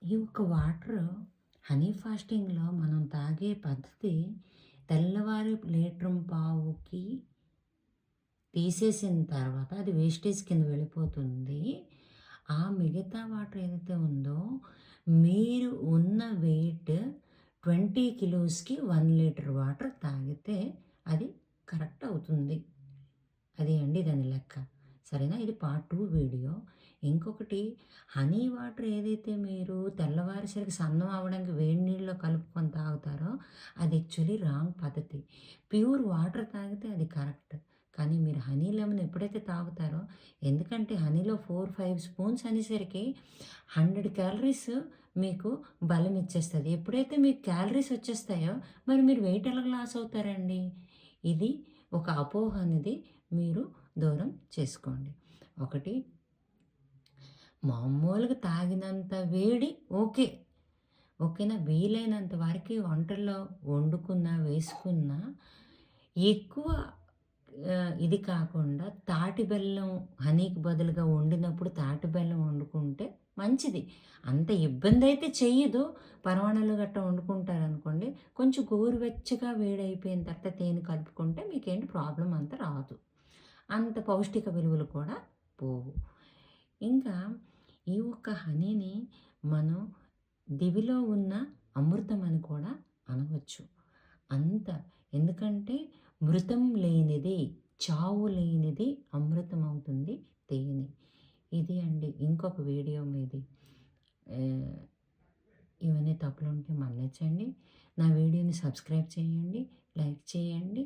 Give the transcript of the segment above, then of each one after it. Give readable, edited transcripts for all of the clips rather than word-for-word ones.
ఈ యొక్క water honey ఫాస్టింగ్‌లో మనం తాగే పద్ధతి తెల్లవారి లీటరు పావుకి తీసేసిన తర్వాత అది వేస్టేజ్ కింద వెళ్ళిపోతుంది. ఆ మిగతా వాటర్ ఏదైతే ఉందో మీరు ఉన్న వెయిట్ 20 కిలోస్‌కి 1 లీటర్ వాటర్ తాగితే అది కరెక్ట్ అవుతుంది. అది అండి దాని లెక్క. సరేనా? ఇది పార్ట్ 2 వీడియో. ఇంకొకటి హనీ వాటర్ ఏదైతే మీరు తెల్లవారేసరికి సన్నం అవ్వడానికి వేడి నీళ్ళలో కలుపుకొని తాగుతారో అది యాక్చువల్లీ రాంగ్ పద్ధతి. ప్యూర్ వాటర్ తాగితే అది కరెక్ట్. కానీ మీరు హనీ లెమన్ ఎప్పుడైతే తాగుతారో ఎందుకంటే హనీలో 4, 5 స్పూన్స్ అనేసరికి 100 క్యాలరీస్ మీకు బలం ఇచ్చేస్తది. ఎప్పుడైతే మీకు క్యాలరీస్ వచ్చేస్తాయో మరి మీరు వెయిట్ ఎలా లాస్ అవుతారండి? ఇది ఒక అపోహ అనేది మీరు దూరం చేసుకోండి. ఒకటి మామూలుగా తాగినంత వేడి ఓకే. ఓకేనా? వీలైనంత వరకి వంటల్లో వండుకున్నా, వేసుకున్నా ఎక్కువ ఇది కాకుండా తాటి బెల్లం హనీకి బదులుగా వండినప్పుడు తాటి బెల్లం వండుకుంటే మంచిది. అంత ఇబ్బందయితే చెయ్యదు. పరమాన్నాలు గట్టా వండుకుంటారనుకోండి, కొంచెం గోరువెచ్చగా వేడైపోయిన తర్వాత తేనె కలుపుకుంటే మీకేంటి ప్రాబ్లమ్ అంత రాదు. అంత పౌష్టిక విలువలు కూడా పోవు. ఇంకా ఈ ఒక్క హనీని మనం దివిలో ఉన్న అమృతం అని కూడా అనవచ్చు. అంత ఎందుకంటే మృతం లేనిది, చావు లేనిది అమృతం అవుతుంది తేనె. ఇది అండి. ఇంకొక వీడియో మీది ఇవన్నీ తప్పులుంటే మన్నించండి. నా వీడియోని సబ్స్క్రైబ్ చేయండి, లైక్ చేయండి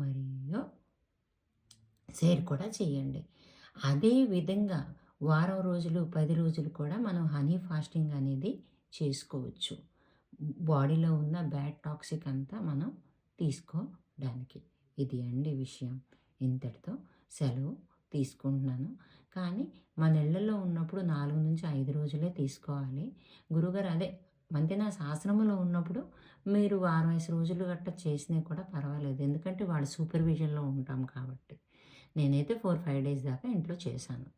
మరియు షేర్ కూడా చేయండి. అదే విధంగా వారం రోజులు, 10 రోజులు కూడా మనం హనీ ఫాస్టింగ్ అనేది చేసుకోవచ్చు. బాడీలో ఉన్న బ్యాడ్ టాక్సిక్ అంతా మనం తీసుకోవడానికి. ఇది అండి విషయం. ఇంతటితో సెలవు తీసుకుంటున్నాను. కానీ మన ఇళ్ళల్లో ఉన్నప్పుడు 4-5 రోజులే తీసుకోవాలి. గురువుగారు అదే మంతెనాస్ ఆశ్రమంలో ఉన్నప్పుడు మీరు వారం 5 రోజులు గట్టా చేసినా కూడా పర్వాలేదు. ఎందుకంటే వాళ్ళ సూపర్విజన్‌లో ఉంటాం కాబట్టి. నేనైతే 4, 5 డేస్ దాకా ఇంట్లో చేశాను.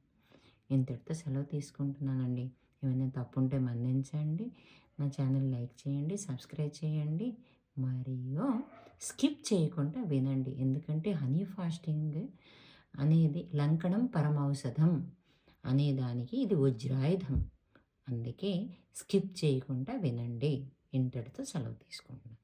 ఇంతటితో సెలవు తీసుకుంటున్నానండి. ఏమైనా తప్పుంటే మన్నించండి. నా ఛానల్ లైక్ చేయండి, సబ్స్క్రైబ్ చేయండి మరియు స్కిప్ చేయకుండా వినండి. ఎందుకంటే హనీ ఫాస్టింగ్ అనేది లంకణం పరమౌషధం అనేదానికి ఇది వజ్రాయుధం. అందుకే స్కిప్ చేయకుండా వినండి. ఇంతటితో సెలవు తీసుకుంటున్నాను.